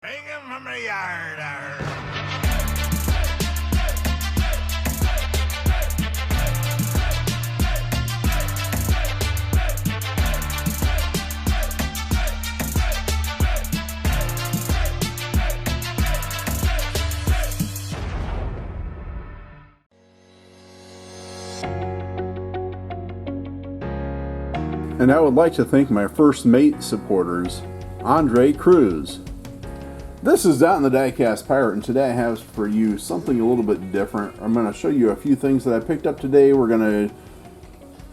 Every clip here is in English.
Bring him from the yard. And I would like to thank my first mate supporters, Andre Cruz. This is Dot in the Diecast Pirate, and today I have for you something a little bit different. I'm going to show you a few things that I picked up today. We're going to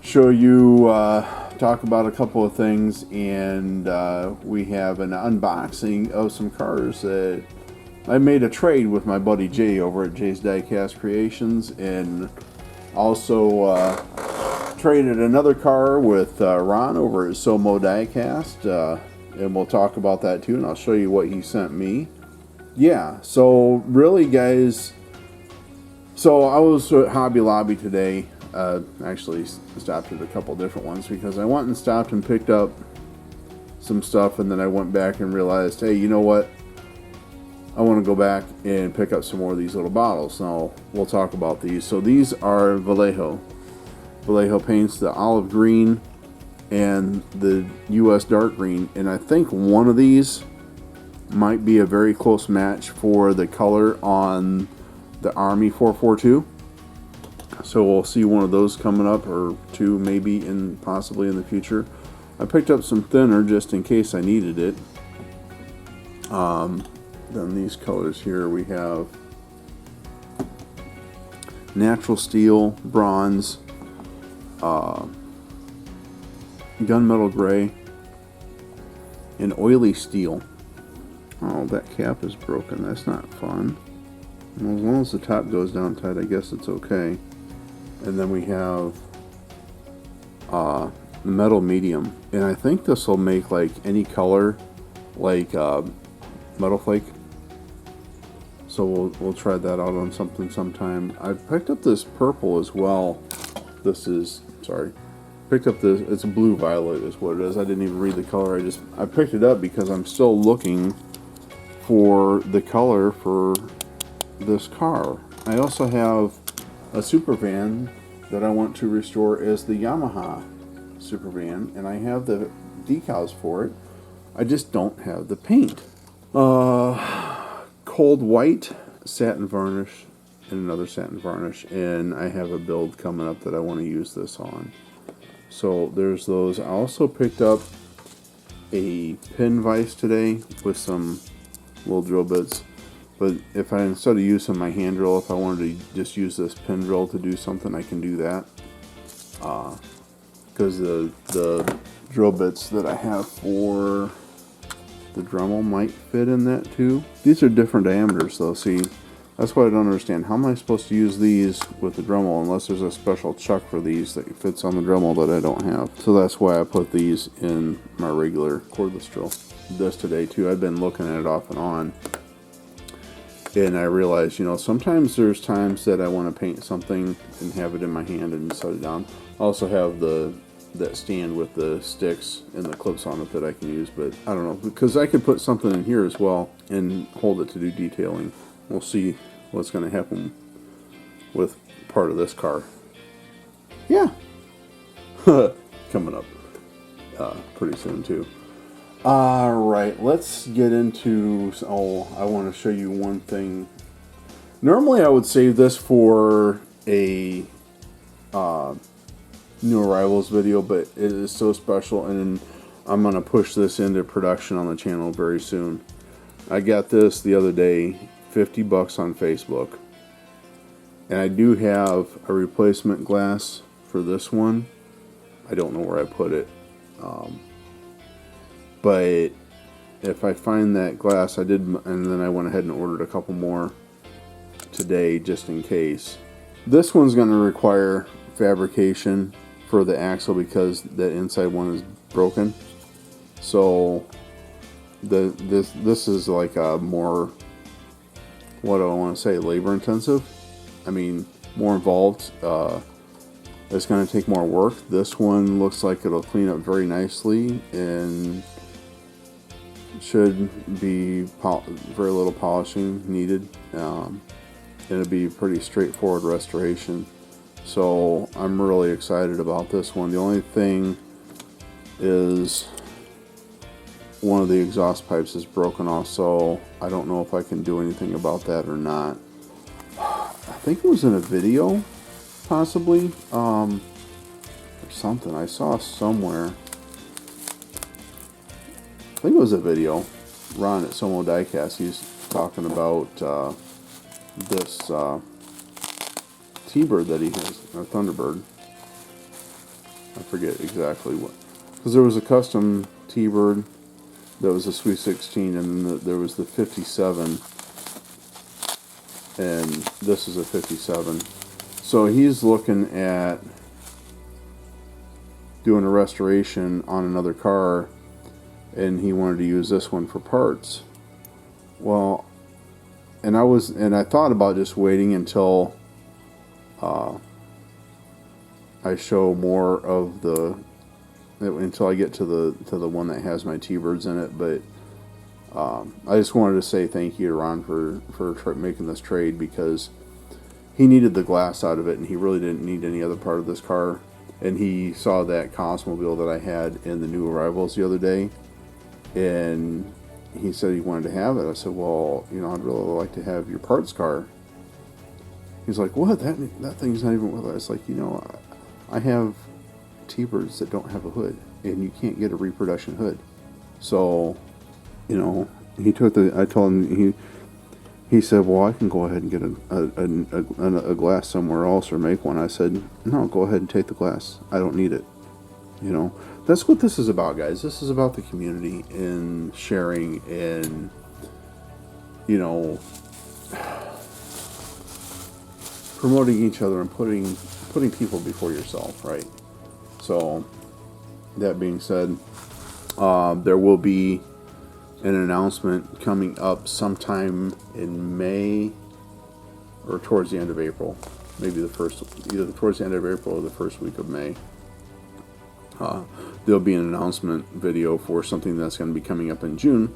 show you, talk about a couple of things, and we have an unboxing of some cars that I made a trade with my buddy Jay over at Jay's Diecast Creations, and also traded another car with Ron over at SoMo Diecast, and we'll talk about that too, and I'll show you what he sent me. Yeah, so really guys, so I was at Hobby Lobby today. Actually stopped at a couple different ones because I went and stopped and picked up some stuff, and then I went back and realized, hey, you know what, I want to go back and pick up some more of these little bottles. Now we'll talk about these. So these are Vallejo paints, the olive green and the US dark green, and I think one of these might be a very close match for the color on the Army 442. So we'll see one of those coming up, or two maybe possibly in the future. I picked up some thinner just in case I needed it. Then these colors here, we have natural steel, bronze, gunmetal gray, and oily steel. Oh, that cap is broken. That's not fun. Well, as long as the top goes down tight, I guess it's okay. And then we have the metal medium, and I think this will make like any color, like metal flake. So we'll try that out on something sometime. I picked up this purple as well. Picked up this, it's a blue violet is what it is. I didn't even read the color. I picked it up because I'm still looking for the color for this car. I also have a super van that I want to restore as the Yamaha super van, and I have the decals for it. I just don't have the paint. Cold white satin varnish and another satin varnish, and I have a build coming up that I want to use this on. So there's those. I also picked up a pin vise today with some little drill bits, but if I, instead of using my hand drill, if I wanted to just use this pin drill to do something, I can do that, because the drill bits that I have for the Dremel might fit in that too. These are different diameters though. See, that's what I don't understand. How am I supposed to use these with the Dremel unless there's a special chuck for these that fits on the Dremel that I don't have? So that's why I put these in my regular cordless drill. This today too, I've been looking at it off and on, and I realized, you know, sometimes there's times that I want to paint something and have it in my hand and set it down. I also have that stand with the sticks and the clips on it that I can use, but I don't know, because I could put something in here as well and hold it to do detailing. We'll see what's going to happen with part of this car. Yeah. Coming up pretty soon too. Alright, let's get into... Oh, I want to show you one thing. Normally I would save this for a new arrivals video, but it is so special, and I'm going to push this into production on the channel very soon. I got this the other day, $50 on Facebook, and I do have a replacement glass for this one. I don't know where I put it, but if I find that glass, I did, and then I went ahead and ordered a couple more today just in case. This one's going to require fabrication for the axle because the inside one is broken. So this is like a more, what do I want to say, labor intensive. I mean, more involved. It's going to take more work. This one looks like it'll clean up very nicely and should be very little polishing needed. It'll be pretty straightforward restoration. So I'm really excited about this one. The only thing is one of the exhaust pipes is broken off, so I don't know if I can do anything about that or not. I think it was in a video, possibly, or something I saw somewhere. I think it was a video. Ron at SoMo Diecast, he's talking about this T-Bird that he has, a Thunderbird. I forget exactly what, because there was a custom T-Bird that was a Sweet 16, and then there was the 57, and this is a 57. So he's looking at doing a restoration on another car, and he wanted to use this one for parts. Well, and I thought about just waiting until I show more of until I get to the one that has my T-Birds in it. But I just wanted to say thank you to Ron for making this trade, because he needed the glass out of it, and he really didn't need any other part of this car. And he saw that Cosmobile that I had in the new arrivals the other day, and he said he wanted to have it. I said, well, I'd really like to have your parts car. He's like, what? That thing's not even with us. Like, I have T-Birds that don't have a hood, and you can't get a reproduction hood. So, he took I told him, he said, well, I can go ahead and get a glass somewhere else or make one. I said, no, go ahead and take the glass. I don't need it. That's what this is about, guys. This is about the community and sharing and, promoting each other and putting people before yourself, right? So, that being said, there will be an announcement coming up sometime in May or towards the end of April. Maybe either towards the end of April or the first week of May. There'll be an announcement video for something that's going to be coming up in June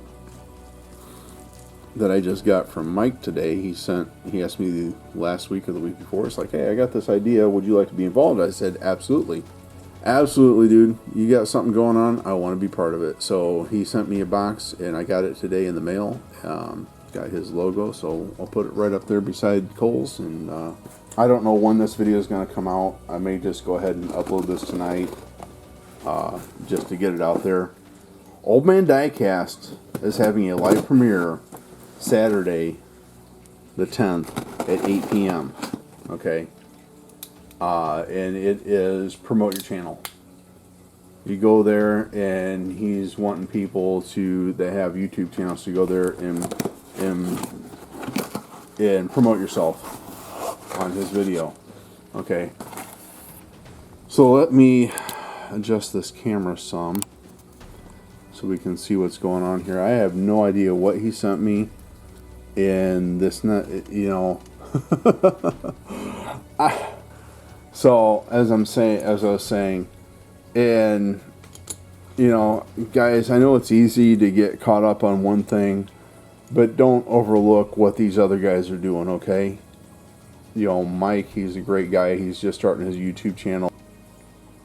that I just got from Mike today. He asked me last week or the week before. It's like, hey, I got this idea. Would you like to be involved? I said, absolutely. Absolutely, dude. You got something going on. I want to be part of it. So he sent me a box, and I got it today in the mail. Got his logo, so I'll put it right up there beside Cole's. And I don't know when this video is going to come out. I may just go ahead and upload this tonight, just to get it out there. Old Man Diecast is having a live premiere Saturday, the 10th at 8 p.m. Okay. And it is promote your channel. You go there, and he's wanting people that have YouTube channels to go there and promote yourself on his video. Okay. So let me adjust this camera some so we can see what's going on here. I have no idea what he sent me, and this So as I was saying, and guys, I know it's easy to get caught up on one thing, but don't overlook what these other guys are doing, okay? Mike, he's a great guy. He's just starting his YouTube channel.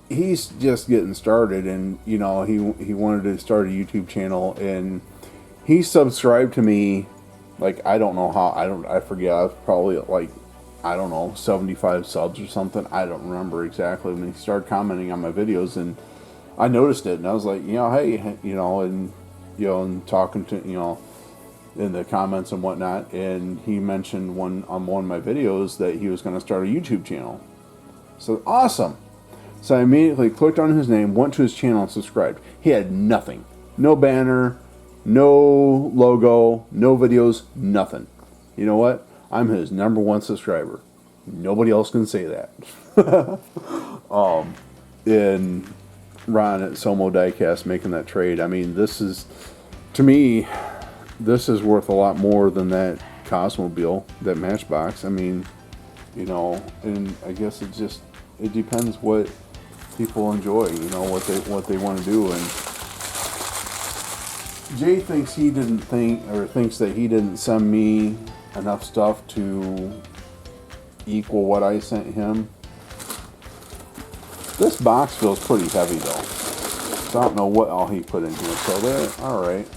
He's just getting started, and he wanted to start a YouTube channel, and he subscribed to me, like, I don't know how, I forget, I was probably at, like, I don't know, 75 subs or something. I don't remember exactly. When he started commenting on my videos, and I noticed it, and I was like, hey, and talking to, in the comments and whatnot, and he mentioned on one of my videos that he was going to start a YouTube channel. So, awesome. So I immediately clicked on his name, went to his channel, and subscribed. He had nothing. No banner, no logo, no videos, nothing. You know what? I'm his #1 subscriber. Nobody else can say that. And Ron at SoMo Diecast making that trade. I mean, to me, this is worth a lot more than that Cosmobile, that Matchbox. I mean, and I guess it depends what people enjoy, what they want to do. And Jay thinks that he didn't send me enough stuff to equal what I sent him. This box feels pretty heavy though, so I don't know what all he put in here. So there, all right.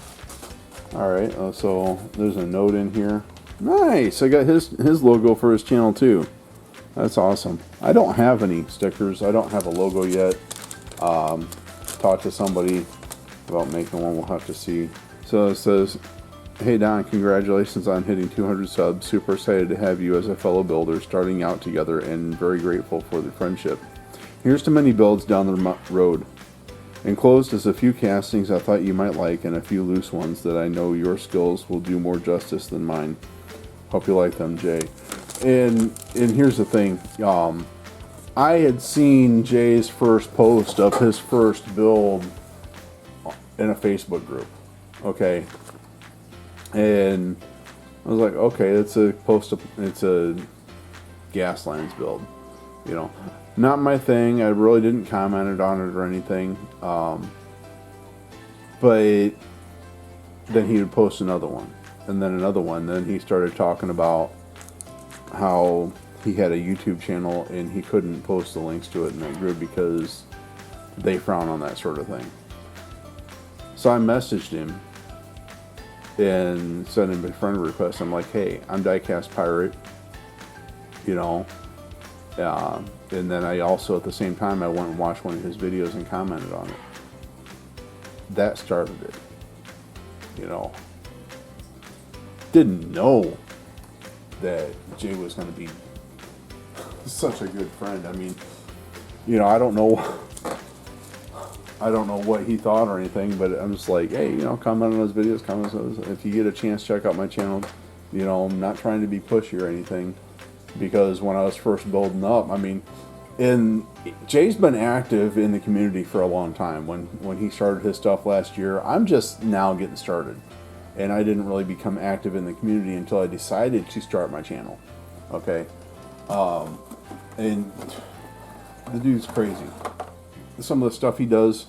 So there's a note in here. Nice. I got his logo for his channel too. That's awesome. I don't have any stickers. I don't have a logo yet. Talked to somebody about making one. We'll have to see. So it says, "Hey Don, congratulations on hitting 200 subs. Super excited to have you as a fellow builder starting out together and very grateful for the friendship. Here's to many builds down the road. Enclosed is a few castings I thought you might like and a few loose ones that I know your skills will do more justice than mine. Hope you like them, Jay." And here's the thing. I had seen Jay's first post of his first build in a Facebook group. Okay. And I was like, okay, it's a gas lines build. You know, not my thing. I really didn't comment on it or anything. But then he would post another one, and then another one. Then he started talking about how he had a YouTube channel and he couldn't post the links to it in that group because they frown on that sort of thing. So I messaged him and sent him a friend request. I'm like, hey, I'm Diecast Pirate, you know. And then I also, at the same time, I went and watched one of his videos and commented on it. That started it, you know. Didn't know that Jay was going to be such a good friend. I mean, you know, I don't know what he thought or anything, but I'm just like, hey, you know, comment on those videos, comment on those. If you get a chance, check out my channel. You know, I'm not trying to be pushy or anything, because when I was first building up, I mean, and Jay's been active in the community for a long time. When he started his stuff last year, I'm just now getting started, and I didn't really become active in the community until I decided to start my channel. Okay, and the dude's crazy. Some of the stuff he does.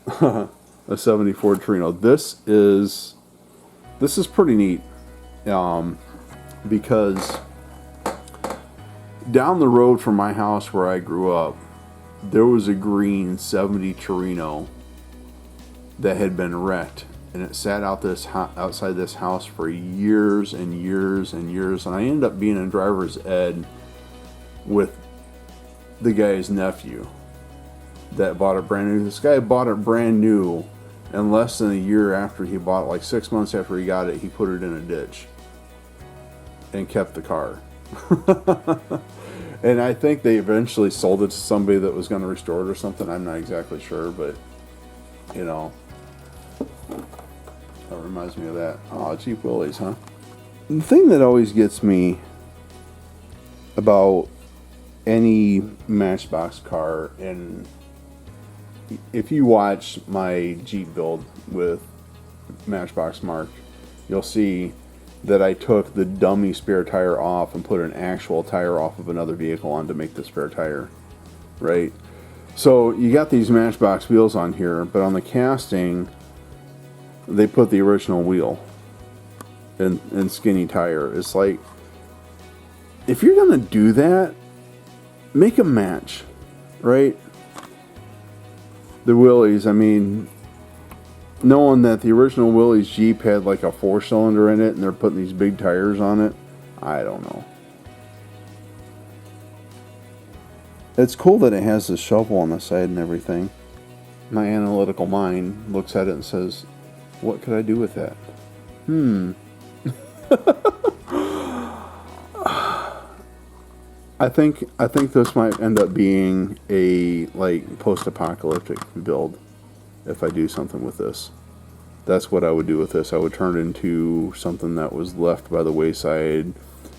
A 74 Torino. This is pretty neat, because down the road from my house where I grew up, there was a green 70 Torino that had been wrecked, and it sat outside this house for years and years and years, and I ended up being in driver's ed with the guy's nephew that bought it brand new. This guy bought it brand new, and less than a year after he bought it, like 6 months after he got it, he put it in a ditch and kept the car. And I think they eventually sold it to somebody that was going to restore it or something. I'm not exactly sure, but you know, that reminds me of that. Oh, cheap willies, huh? The thing that always gets me about any Matchbox car, and if you watch my Jeep build with Matchbox Mark, you'll see that I took the dummy spare tire off and put an actual tire off of another vehicle on to make the spare tire, right? So you got these Matchbox wheels on here, but on the casting, they put the original wheel and skinny tire. It's like, if you're gonna do that, make a match, right? The Willys, I mean, knowing that the original Willys Jeep had like a 4-cylinder in it and they're putting these big tires on it, I don't know. It's cool that it has the shovel on the side and everything. My analytical mind looks at it and says, what could I do with that? I think this might end up being a like post-apocalyptic build if I do something with this. That's what I would do with this. I would turn it into something that was left by the wayside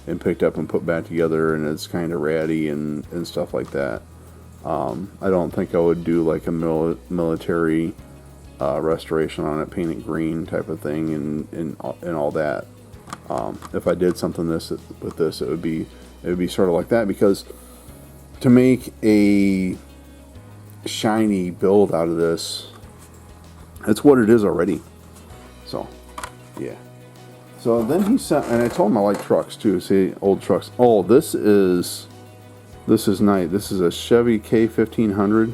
and picked up and put back together, and it's kind of ratty and stuff like that. I don't think I would do like a military restoration on it, paint it green type of thing, and all that. If I did something with this, it would be sort of like that, because to make a shiny build out of this, that's what it is already. So, yeah. So then he sent, and I told him I like trucks too. See, old trucks. Oh, this is nice. This is a Chevy K1500.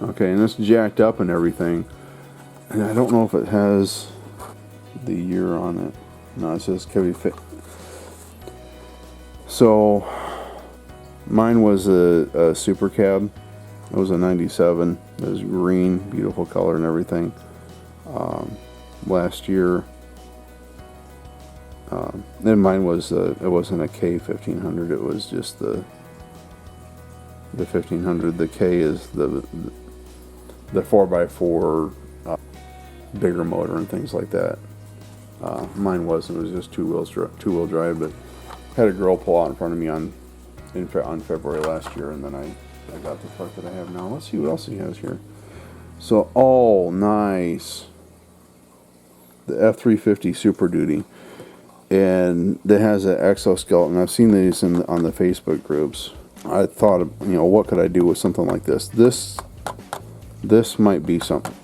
Okay, and it's jacked up and everything. And I don't know if it has the year on it. No, it says Chevy Fit. So mine was a Super Cab. It was a 97. It was green, beautiful color and everything. Last year, and mine was it wasn't a K1500. It was just the 1500. The K is the 4x4 bigger motor and things like that. Mine wasn't. It was just two-wheel drive, but had a girl pull out in front of me on February last year, and then I got the truck that I have now. Let's see what else he has here. So, oh, nice. The F-350 Super Duty. And it has an exoskeleton. I've seen these on the Facebook groups. I thought, what could I do with something like this? This might be something.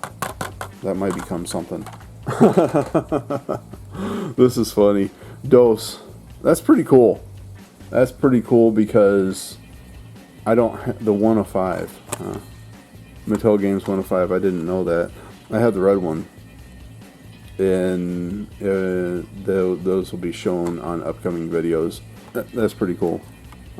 That might become something. This is funny. Dose. That's pretty cool. That's pretty cool because I don't have the 1 of 5. Mattel Games 1 of 5. I didn't know that. I had the red one. And those will be shown on upcoming videos. That's pretty cool.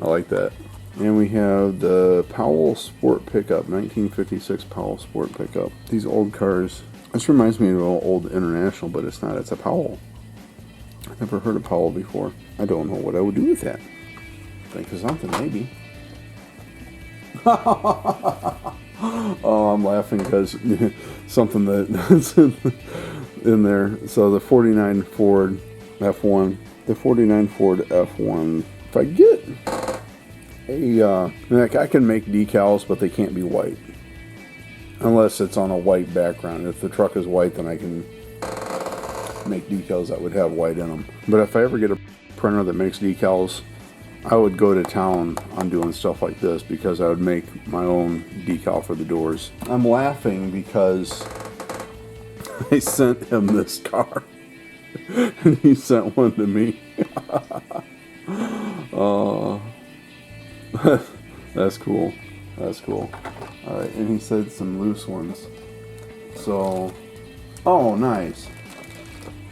I like that. And we have the Powell Sport Pickup, 1956 Powell Sport Pickup. These old cars. This reminds me of an old International, but it's not. It's a Powell. I've never heard of Powell before. I don't know what I would do with that. Think of something, maybe. Oh, I'm laughing because something that's in there. So the 49 Ford F1. The 49 Ford F1. If I get I can make decals, but they can't be white. Unless it's on a white background. If the truck is white, then I can make decals that would have white in them. But if I ever get a printer that makes decals, I would go to town on doing stuff like this because I would make my own decal for the doors. I'm laughing because I sent him this car and he sent one to me. That's cool. That's cool. Alright, and he said some loose ones. So, oh, nice.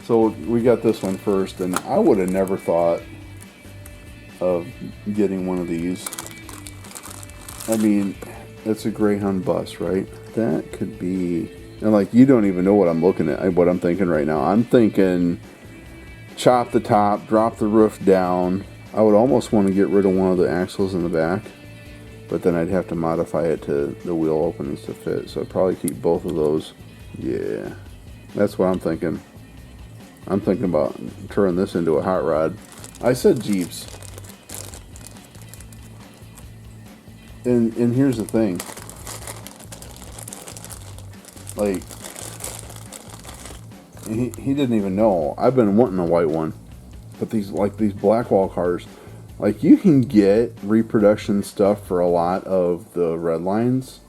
So we got this one first, and I would have never thought of getting one of these. I mean, it's a Greyhound bus, right? That could be, and like, you don't even know what I'm looking at, what I'm thinking right now. I'm thinking chop the top, drop the roof down. I would almost want to get rid of one of the axles in the back, but then I'd have to modify it to the wheel openings to fit. So I'd probably keep both of those. Yeah, that's what I'm thinking. I'm thinking about turning this into a hot rod. I said Jeeps. And here's the thing. Like, he didn't even know. I've been wanting a white one. But these Blackwall cars, like, you can get reproduction stuff for a lot of the Redlines,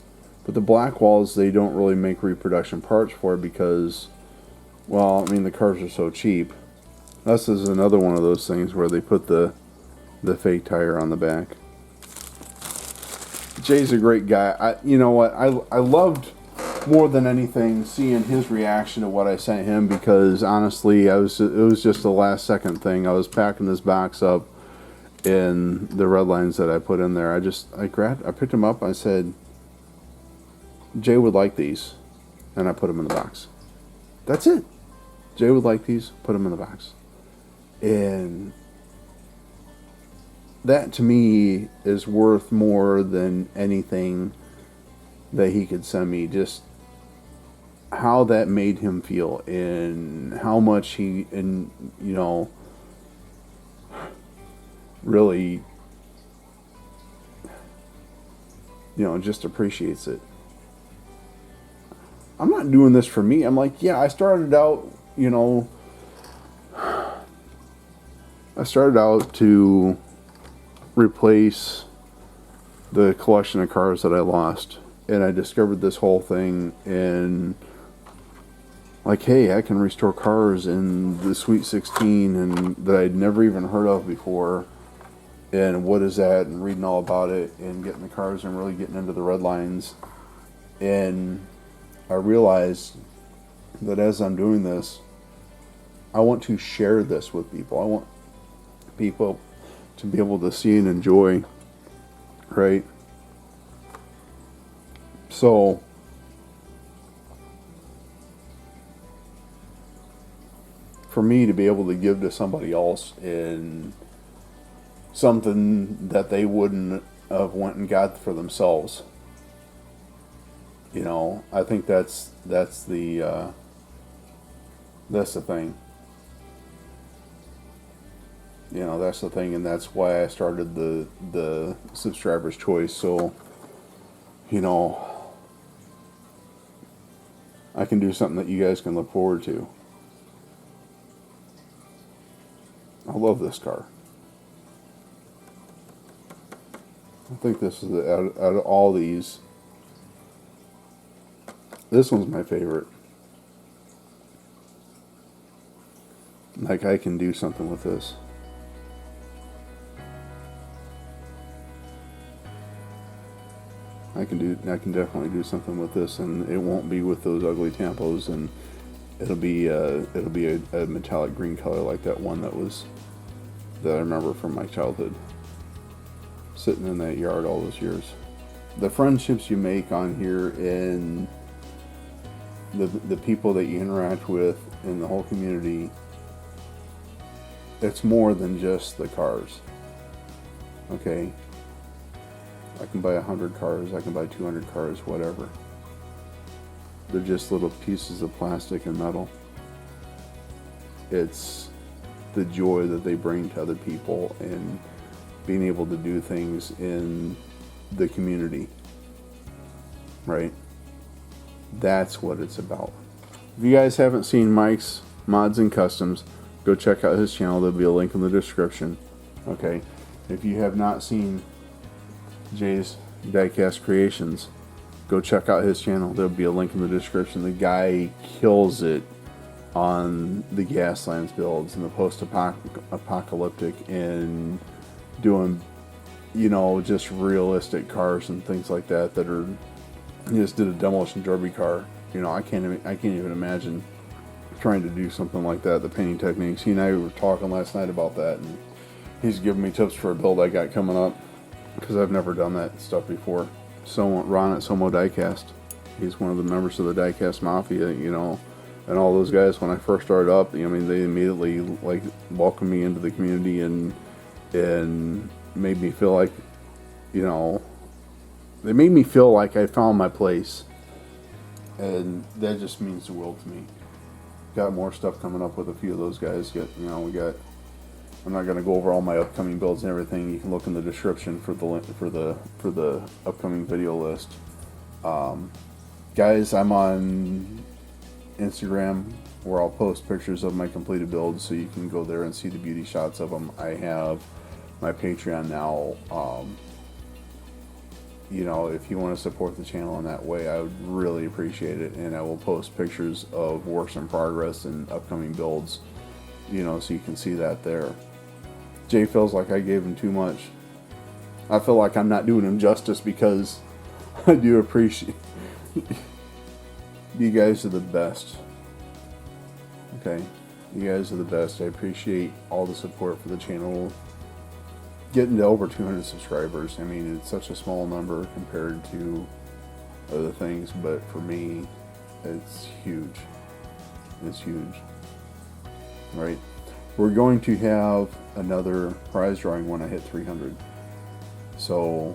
but the Blackwalls, they don't really make reproduction parts for because, well, I mean, the cars are so cheap. This is another one of those things where they put the fake tire on the back. Jay's a great guy. You know what? I loved more than anything seeing his reaction to what I sent him because honestly, it was just a last second thing. I was packing this box up and the Redlines that I put in there, I picked them up. I said, Jay would like these, and I put them in the box. That's it. Jay would like these. Put them in the box, and that to me is worth more than anything that he could send me. Just how that made him feel and how much he, and you know, really, you know, just appreciates it. I'm not doing this for me. I'm like, yeah, I started out, you know, to replace the collection of cars that I lost, and I discovered this whole thing, and like, hey, I can restore cars in the Sweet 16 and that I'd never even heard of before. And what is that? And reading all about it and getting the cars and really getting into the red lines. And I realized that as I'm doing this, I want to share this with people. I want people to be able to see and enjoy, right? So for me to be able to give to somebody else in something that they wouldn't have went and got for themselves, you know, I think that's the thing. You know, that's the thing, and that's why I started the subscriber's choice. So, you know, I can do something that you guys can look forward to. I love this car. I think this is, out of all these, this one's my favorite. Like, I can do something with this. I can definitely do something with this, and it won't be with those ugly tampos, and it'll be a metallic green color like that one that I remember from my childhood, sitting in that yard all those years. The friendships you make on here and the people that you interact with in the whole community, it's more than just the cars. Okay? I can buy 100 cars, I can buy 200 cars, whatever. They're just little pieces of plastic and metal. It's the joy that they bring to other people and being able to do things in the community, right? That's what it's about. If you guys haven't seen Mike's Mods and Customs, go check out his channel. There'll be a link in the description. Okay? If you have not seen Jay's Diecast Creations, go check out his channel. There'll be a link in the description. The guy kills it on the Gaslands builds and the post-apocalyptic and doing, you know, just realistic cars and things like that that are. He just did a demolition derby car. You know, I can't even imagine trying to do something like that. The painting techniques. He and I were talking last night about that, and he's giving me tips for a build I got coming up because I've never done that stuff before. So Ron at SoMo Diecast, he's one of the members of the Diecast Mafia, you know, and all those guys. When I first started up, I mean, they immediately like welcomed me into the community and made me feel like, you know, they made me feel like I found my place, and that just means the world to me. Got more stuff coming up with a few of those guys. I'm not going to go over all my upcoming builds and everything. You can look in the description for the link for the upcoming video list. Guys, I'm on Instagram where I'll post pictures of my completed builds, so you can go there and see the beauty shots of them. I have my Patreon now. You know, if you want to support the channel in that way, I would really appreciate it, and I will post pictures of works in progress and upcoming builds, you know, so you can see that there. Jay feels like I gave him too much. I feel like I'm not doing him justice because I do appreciate you guys are the best. Okay, you guys are the best. I appreciate all the support for the channel. Getting to over 200 subscribers, I mean, it's such a small number compared to other things, but for me, it's huge. It's huge. Right? We're going to have another prize drawing when I hit 300. So,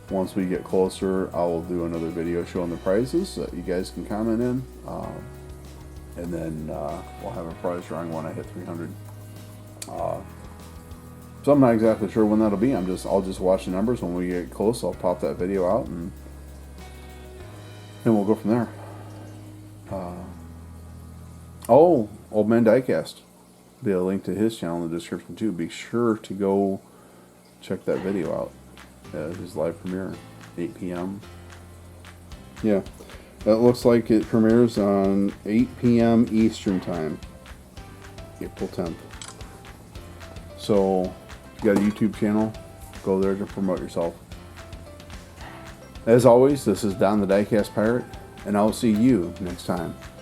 once we get closer, I will do another video showing the prizes that you guys can comment in. And then we'll have a prize drawing when I hit 300. So I'm not exactly sure when that'll be. I'll just watch the numbers. When we get close, I'll pop that video out and we'll go from there. Old Man Diecast. Be a link to his channel in the description too. Be sure to go check that video out. His live premiere, 8 p.m. Yeah. It looks like it premieres on 8 p.m. Eastern Time, April 10th. So, if you got a YouTube channel, go there to promote yourself. As always, this is Don the Diecast Pirate, and I'll see you next time.